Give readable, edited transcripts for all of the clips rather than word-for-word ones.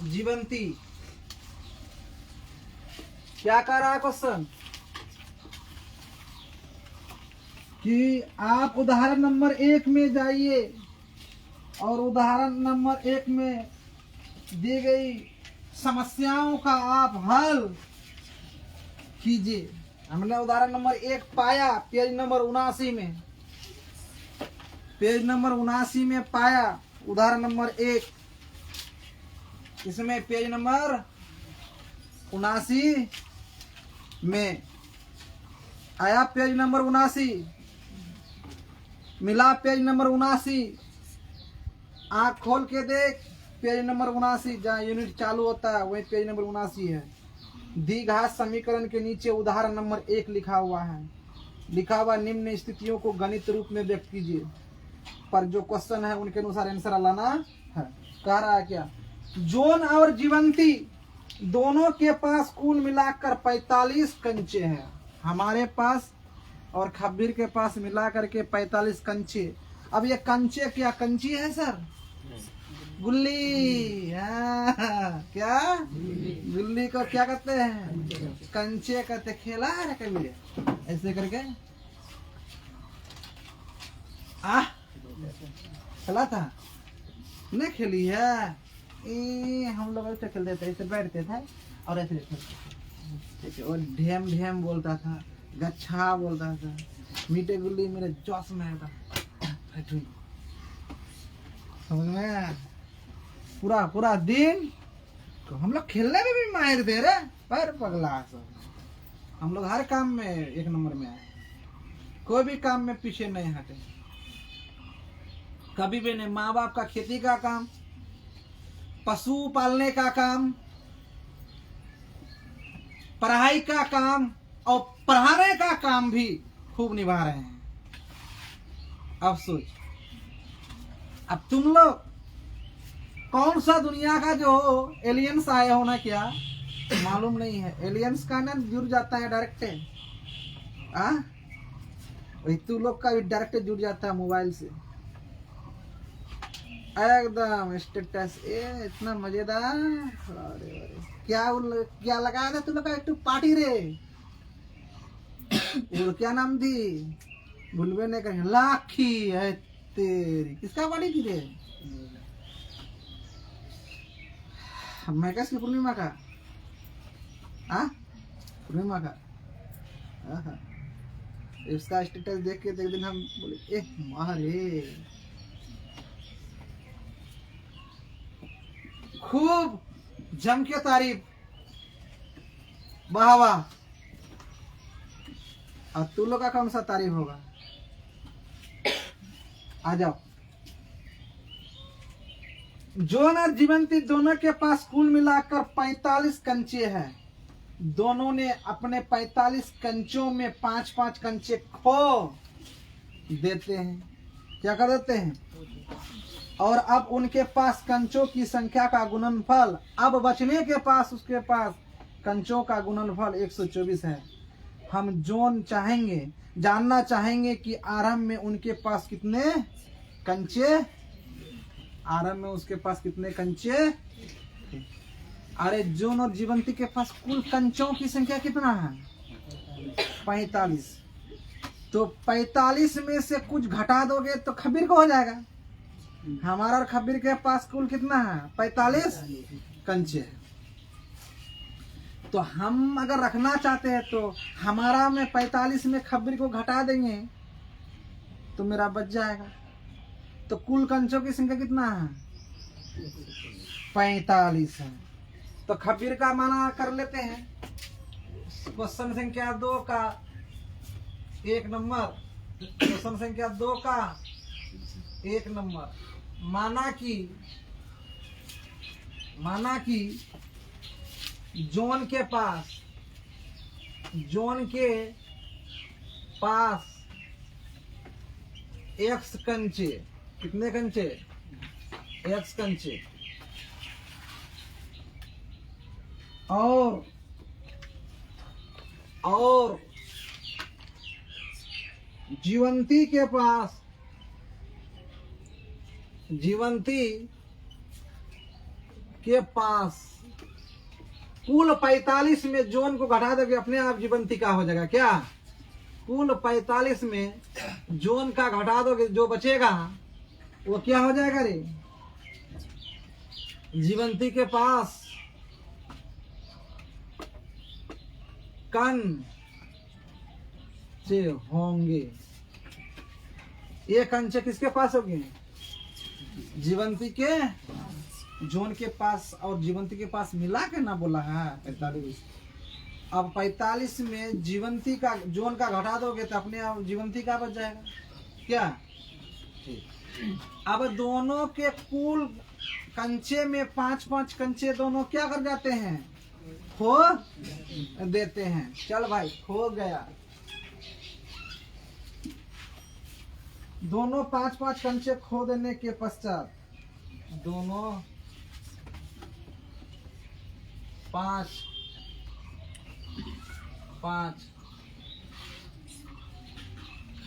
जीवंती। क्या कह रहा है क्वेश्चन कि आप उदाहरण नंबर 1 में जाइए और उदाहरण नंबर 1 में दी गई समस्याओं का आप हल कीजिए। हमने उदाहरण नंबर 1 पाया पेज नंबर 79 में, पेज नंबर 79 में पाया उदाहरण नंबर 1। इसमें पेज नंबर 79 में आया, पेज नंबर 79 मिला, पेज नंबर 79 आँख खोल के देख, पेज नंबर 79 जहाँ यूनिट चालू होता है वही पेज नंबर 79 है। द्विघात समीकरण के नीचे उदाहरण नंबर 1 लिखा हुआ है। लिखा हुआ निम्न स्थितियों को गणित रूप में व्यक्त कीजिए, पर जो क्वेश्चन है उनके अनुसार आंसर लाना है। कह रहा है क्या, जोन और जीवंती दोनों के पास कुल मिलाकर 45 कंचे हैं। हमारे पास और खब्बीर के पास मिलाकर के 45 कंचे। अब ये कंचे क्या कंची है सर? गुल्ली। क्या गुल्ली को क्या कहते हैं? कंचे कहते। खेला है कभी ऐसे करके? खेला था? नहीं खेली है? हम लोग ऐसे खेलते थे, ऐसे बैठते थे और ऐसे और ढेम ढेम बोलता था, गच्छा बोलता था, मीठे गुल्ली मेरे जोश में आता। समझ में? पूरा पूरा दिन तो हम लोग खेलने में भी माहिर थे रे, पर पगला सब। हम लोग हर काम में 1 नंबर में आए, कोई भी काम में पीछे नहीं हटे कभी भी नहीं। माँ बाप का खेती का काम, पशु पालने का काम, पढ़ाई का काम और पढ़ाने का काम भी खूब निभा रहे हैं। अब सोच, अब तुम लोग कौन सा दुनिया का जो एलियंस आए हो ना, क्या मालूम नहीं है। एलियंस का ना जुड़ जाता है डायरेक्ट, वही तू लोग का भी डायरेक्ट जुड़ जाता है मोबाइल से एकदम स्टेटस। इतना मजेदार। अरे अरे क्या लगाया था तू लोग का? एक पार्टी रे, वो क्या नाम थी? भूलवे नहीं करेंगे। लाखी है तेरी। किसका पार्टी थी रे? मैकस की पूर्णिमा का? पूर्णिमा का। इसका स्टेटस देख के एक दिन हम बोले मारे, खूब जम के तारीफ, वाह वाह। और तू लोग का कौन सा तारीफ होगा? आ जाओ। जोन और जीवंती दोनों के पास कुल मिलाकर 45 कंचे हैं। दोनों ने अपने 45 कंचों में 5-5 कंचे खो देते हैं। क्या कर देते हैं? और अब उनके पास कंचों की संख्या का गुणनफल, अब बचने के पास उसके पास कंचों का गुणनफल 124 है। हम जोन चाहेंगे, जानना चाहेंगे कि आरंभ में उनके पास कितने कंचे, आरंभ में उसके पास कितने कंचे। अरे जोन और जीवंती के पास कुल कंचों की संख्या कितना है? 45। तो 45 में से कुछ घटा दोगे तो खब्बीर को हो जाएगा। हमारा और खब्बीर के पास कुल कितना है? 45 कंचे। तो हम अगर रखना चाहते हैं तो हमारा में 45 में खब्बीर को घटा देंगे तो मेरा बच जाएगा। तो कुल कंचों की संख्या कितना है? 45 है। तो खब्बीर का माना कर लेते हैं। क्वेश्चन संख्या 2 का 1 नंबर, क्वेश्चन संख्या 2 का 1 नंबर। माना कि जोन के पास x कंचे, कितने कंचे? x कंचे। और जीवंती के पास, जीवंती के पास कुल 45 में जोन को घटा दोगे अपने आप जीवंती का हो जाएगा क्या? कुल 45 में जोन का घटा दोगे जो बचेगा वो क्या हो जाएगा रे? जीवंती के पास कंचे होंगे। ये कंचे किसके पास होंगे? जीवंती के जोन के पास और जीवंती के पास मिला के ना बोला है 45। अब 45 में जीवंती का जोन का घटा दोगे तो अपने आप जीवंती का बच जाएगा क्या? अब दोनों के कुल कंचे में 5-5 कंचे दोनों क्या कर जाते हैं? खो देते हैं। चल भाई खो गया। दोनों 5-5 कंचे खो देने के पश्चात दोनों 5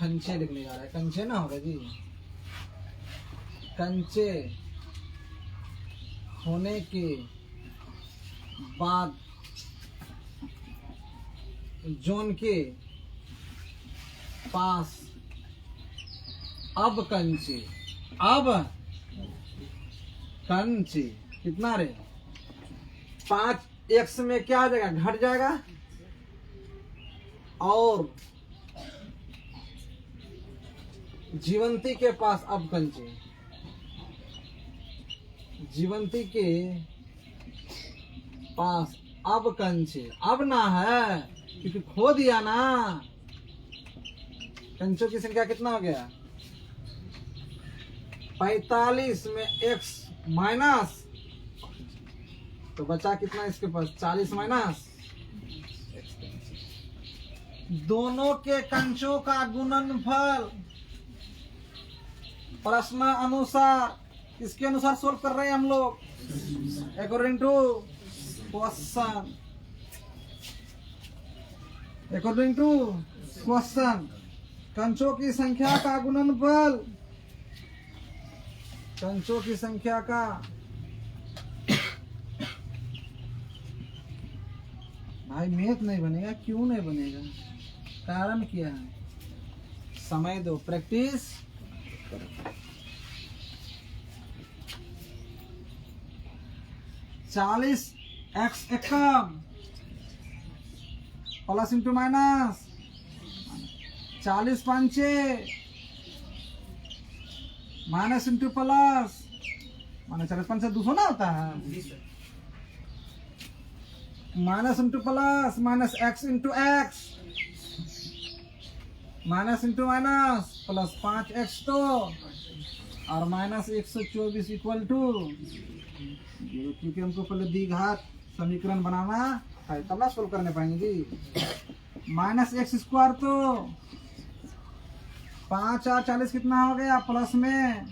कंचे लिखने जा रहा है। कंचे ना होगा जी, कंचे होने के बाद जोन के पास अब कंचे कितना रे? 5x में क्या आ जाएगा? घट जाएगा। और जीवंती के पास अब कंचे, जीवंती के पास अब कंचे अब ना है क्योंकि खो दिया ना। कंचों की संख्या कितना हो गया? 45 में x माइनस तो बचा कितना इसके पास? 40 माइनस दोनों के कंचों का गुणनफल प्रश्न अनुसार किसके अनुसार सोल्व कर रहे हैं हम लोग? According to question. According to question कंचों की संख्या का गुणनफल, कंचों की संख्या का भाई मैथ नहीं बनेगा। क्यों नहीं बनेगा? कारण क्या है? समय दो, प्रैक्टिस। 40 x एकम प्लस इंटू माइनस 40 पंचे माइनस इंटू प्लस माइनस 40 पंचे 200 ना होता है। Minus into plus minus x into x minus into minus plus 5x तो और माइनस 124 इक्वल टू 0, क्योंकि हमको पहले द्विघात समीकरण बनाना है तब ना सोल्व करने पाएंगे जी। माइनस एक्स स्क्वायर तो 5 और 40 कितना हो गया? प्लस में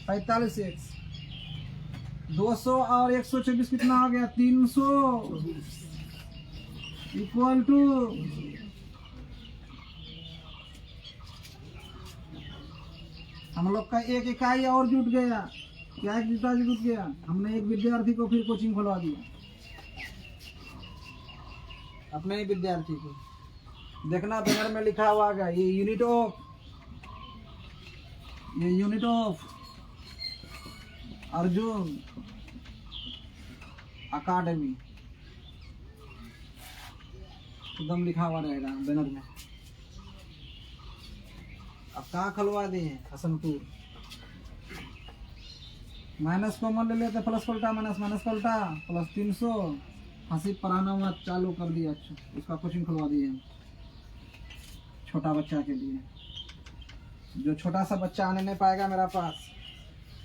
45x 200 और 124 कितना हो गया? 300 इक्वल टू हम लोग का एक इकाई और जुट गया। क्या एक इकाई जुट गया? हमने एक विद्यार्थी को फिर कोचिंग खुलवा दिया, अपने ही विद्यार्थी को। देखना बैनर में लिखा हुआ है ये यूनिट ऑफ अर्जुन अकादमी एकदम लिखा हुआ रहेगा बैनर में। अब कहाँ खुलवा दिए? हसनपुर। माइनस कॉमन ले लेते, प्लस पलटा माइनस माइनस पलटा प्लस 300 हंसी पढ़ाना हुआ चालू कर दिया। अच्छा इसका कोचिंग खुलवा दिए छोटा बच्चा के लिए। जो छोटा सा बच्चा आने नहीं पाएगा मेरा पास,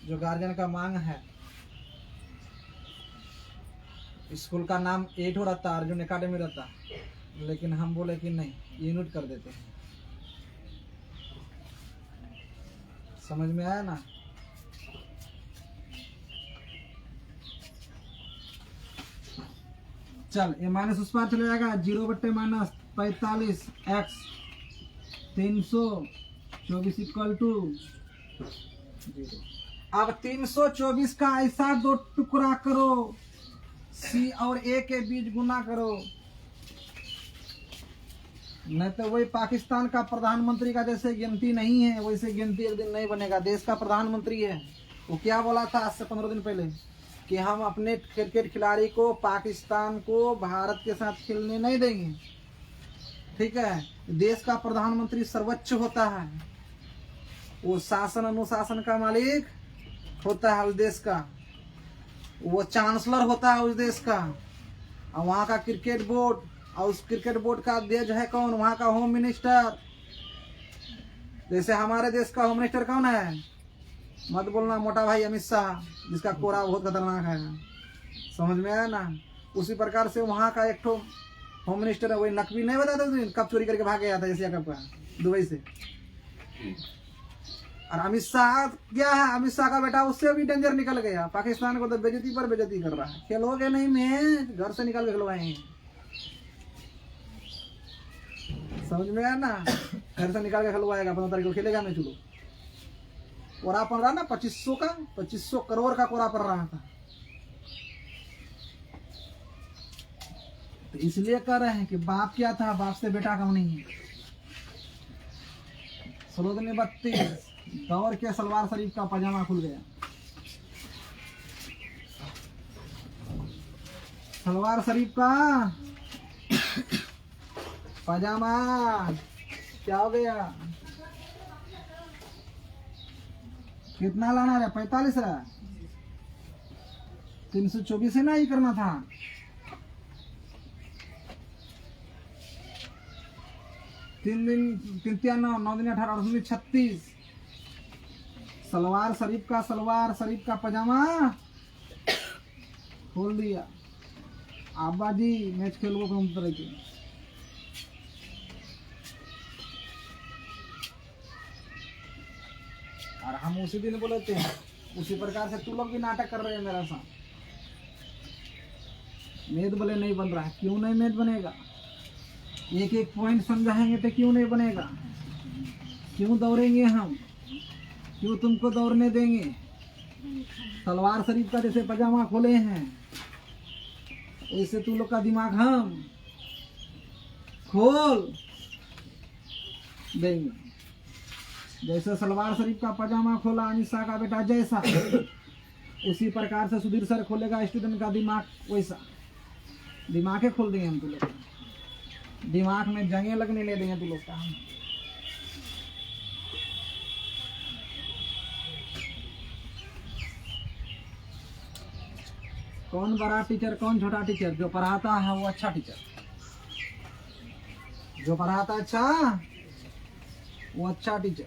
जो गार्जियन का मांग है, स्कूल का नाम 8 हो रहता, अर्जुन एकेडमी रहता, लेकिन हम बोले कि नहीं यूनिट कर देते हैं। समझ में आया ना? चल ये माइनस उस पार चले जाएगा। 0 बट्टे माइनस 45 x 324 इक्वल टू 0। अब 324 का ऐसा दो टुकड़ा करो, सी और ए के बीच गुना करो, नहीं तो वही पाकिस्तान का प्रधानमंत्री का जैसे गिनती नहीं है वैसे गिनती एक दिन नहीं बनेगा। देश का प्रधानमंत्री है, वो क्या बोला था आज से 15 दिन पहले कि हम अपने क्रिकेट खिलाड़ी को पाकिस्तान को भारत के साथ खेलने नहीं देंगे। ठीक है, देश का प्रधानमंत्री सर्वोच्च होता है, वो शासन अनुशासन का मालिक होता है उस देश का, वो चांसलर होता है उस देश का, और वहाँ का क्रिकेट बोर्ड, और उस क्रिकेट बोर्ड का अध्यक्ष है कौन? वहाँ का होम मिनिस्टर। जैसे हमारे देश का होम मिनिस्टर कौन है? मत बोलना मोटा भाई अमित शाह, जिसका कोरा बहुत खतरनाक है, समझ में आया ना। उसी प्रकार से वहाँ का एक ठो होम मिनिस्टर है, वही नकवी नहीं बताते उस दिन कब चोरी करके भाग गया था एशिया कप का दुबई से। और अमित शाह क्या है, अमित शाह का बेटा उससे भी डेंजर निकल गया, पाकिस्तान को तो बेइज्जती पर बेइज्जती कर रहा है। खेलोगे नहीं मैच, घर से निकाल के खिलवाएंगे, समझ में आया ना। घर से निकाल के खिलवाएगा, 15 तारीख को खेलेगा मैच। लो कोरा पड़ रहा ना 2500 का, 2500 करोड़ का कोरा पड़ रहा था। तो इसलिए कह रहे हैं कि बाप क्या था, बाप से बेटा कम नहीं है। सलोदनी 32 दौड़ के सलवार शरीफ का पजामा खुल गया। सलवार शरीफ का पजामा क्या हो गया? कितना लाना है? 45 रहा, 324 से ना ही करना था। तीन दिन 3 9 दिन 18 19 36 सलवार शरीफ का पजामा खोल दिया। आबा जी मैच खेलो कौन तरह के। और हम उसी दिन बोले थे, उसी प्रकार से तू लोग भी नाटक कर रहे हैं मेरा साथ। मैच बोले नहीं बन रहा है, क्यों नहीं मैच बनेगा? एक एक पॉइंट समझाएंगे तो क्यों नहीं बनेगा? क्यों दौड़ेंगे हम, क्यों तुमको दौड़ने देंगे? सलवार शरीफ का जैसे पजामा खोले हैं वैसे तू लोग का दिमाग हम खोल देंगे। जैसे सलवार शरीफ का पजामा खोला अमित शाह का बेटा जैसा, उसी प्रकार से सुधीर सर खोलेगा स्टूडेंट का दिमाग वैसा। दिमागे खोल देंगे हम तू लोग, दिमाग में जंगे लगने ले देंगे तू लोग का। कौन बड़ा टीचर कौन छोटा टीचर? जो पढ़ाता है वो अच्छा टीचर, जो पढ़ाता अच्छा वो अच्छा टीचर।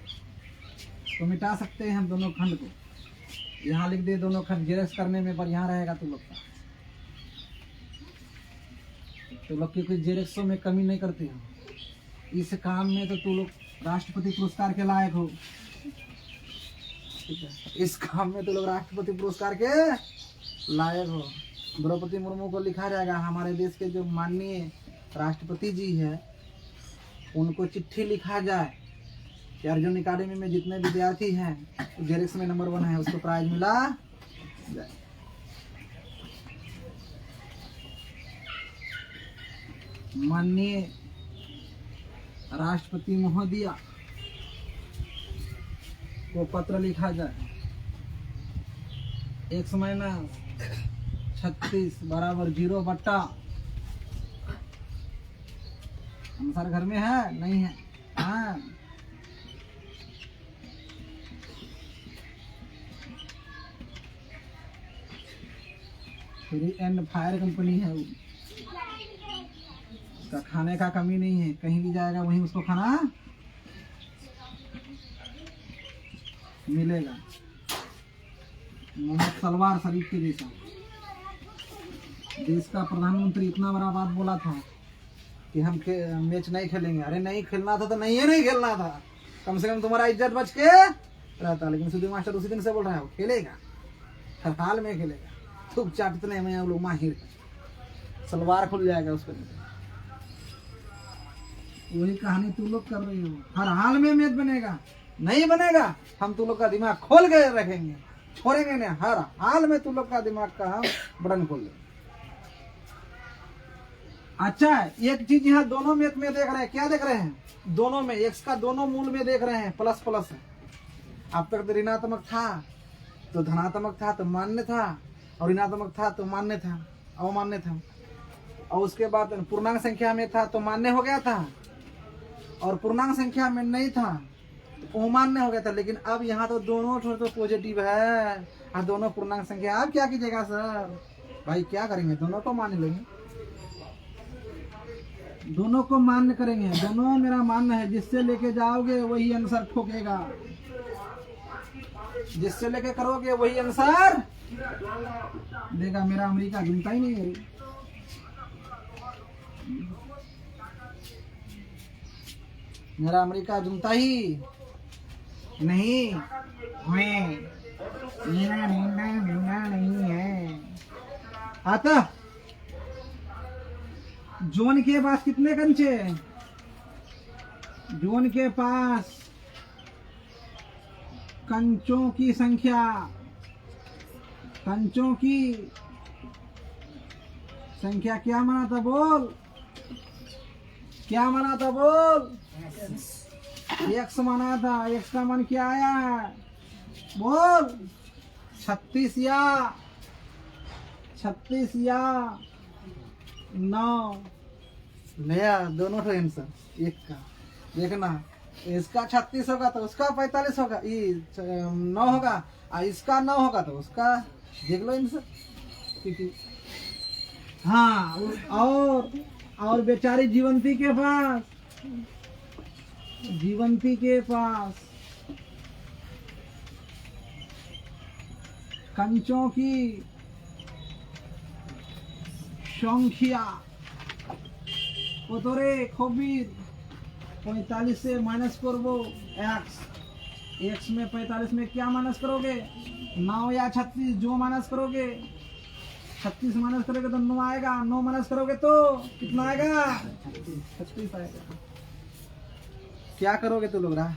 तो मिटा सकते हैं हम दोनों खंड को, यहाँ लिख दे दोनों खंड, जेरक्स करने में बढ़िया रहेगा तू लोग का। तो लोग की कोई जेरक्सों में कमी नहीं करते हो, इस काम में तो तू लोग राष्ट्रपति पुरस्कार के लायक हो। ठीक है, इस काम में तो लोग राष्ट्रपति पुरस्कार के लायक हो। द्रौपदी मुर्मू को लिखा जाएगा, हमारे देश के जो माननीय राष्ट्रपति जी है उनको चिट्ठी लिखा जाए कि अर्जुन अकादमी में जितने विद्यार्थी हैं तो जेरेक्स में नंबर 1 है, उसको प्राइज मिला जाए। माननीय राष्ट्रपति महोदय को पत्र लिखा जाए, 1 महीना 36 बराबर 0 बट्टा। हम सर घर में है नहीं है? हाँ, फ्री एंड फायर कंपनी है, उसका खाने का कमी नहीं है, कहीं भी जाएगा वहीं उसको खाना मिलेगा। मोहम्मद सलवार शरीफ के जैसा देश का प्रधानमंत्री इतना बड़ा बात बोला था कि हम मैच नहीं खेलेंगे। अरे नहीं खेलना था तो नहीं खेलना था, कम से कम तुम्हारा इज्जत बच के रहता। लेकिन सुधीर मास्टर उसी दिन से बोल रहा है वो खेलेगा, हर हाल में खेलेगा। खूब चाटने में लोग माहिर, सलवार खुल जाएगा उसको। वही कहानी तू लोग कर रही हो, हर हाल में मैच बनेगा। नहीं बनेगा हम तू लोग का दिमाग खोल के रखेंगे, छोड़ेंगे नहीं, हर हाल में तुम लोग का दिमाग का हम बटन खोल देंगे। अच्छा, एक चीज यहाँ दोनों में देख रहे हैं, क्या देख रहे हैं? दोनों में एक्स का दोनों मूल में देख रहे हैं प्लस प्लस है। अब तक तो ऋणात्मक था तो धनात्मक था तो मान्य था, और ऋणात्मक था तो मान्य था, अवमान्य था। और उसके बाद पूर्णांक संख्या में था तो मान्य हो गया था, और पूर्णांक संख्या में नहीं था तो अमान्य हो गया था। लेकिन अब यहाँ तो दोनों तो पॉजिटिव है और दोनों पूर्णांक संख्या। अब क्या कीजिएगा सर? भाई क्या करेंगे? दोनों को मान लेंगे, दोनों को मान्य करेंगे। दोनों मेरा मान्य है, जिससे लेके जाओगे वही आंसर ठोकेगा, जिससे लेके करोगे वही आंसर देगा। मेरा अमेरिका घूमता ही नहीं है, मेरा अमेरिका घूमता ही नहीं, नहीं है। आता जोन के पास कितने कंचे? जोन के पास कंचों की संख्या, कंचों की संख्या क्या माना था? बोल, क्या माना था? बोल। एक्स माना था। एक्स का मान क्या आया? बोल। 36 या 9 नया, दोनों तो आंसर एक का। देखना, इसका 36 होगा तो उसका 45 होगा, ये 9 होगा, और इसका 9 होगा तो उसका, देख लो आंसर। क्योंकि हाँ, और बेचारी जीवंती के पास, जीवंती के पास कंचों की संख्या कतरे खबीर 45 से माइनस करबो एक्स। एक्स में 45 में क्या माइनस करोगे? 9 या 36, जो माइनस करोगे 36 माइनस करोगे तो 9 आएगा, 9 माइनस करोगे तो कितना आएगा? 36 आएगा। क्या करोगे तू लोग रहा?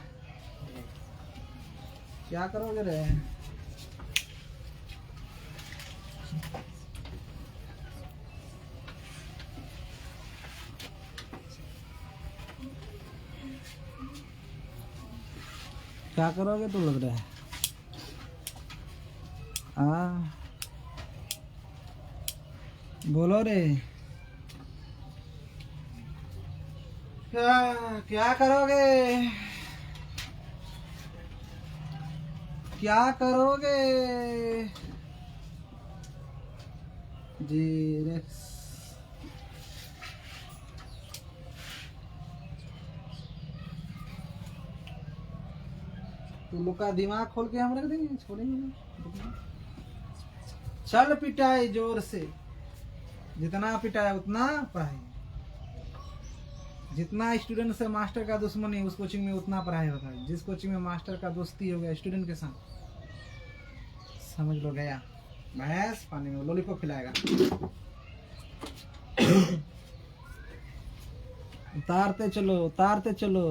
क्या करोगे रे? क्या करोगे तू लोग रहे? बोलो रे, क्या करोगे? क्या करोगे? जी रेक्स, तो लोग का दिमाग खोल के हम रख देंगे, छोड़ेंगे नहीं। चल पिटाई जोर से, जितना पिटाया उतना पढ़ाई। जितना स्टूडेंट से मास्टर का दुश्मनी उस कोचिंग में उतना पढ़ाई होता है। जिस कोचिंग में मास्टर का दोस्ती हो गया स्टूडेंट के साथ, समझ लो गया भैंस पानी में लॉलीपॉप खिलाएगा। उतारते चलो, उतारते चलो।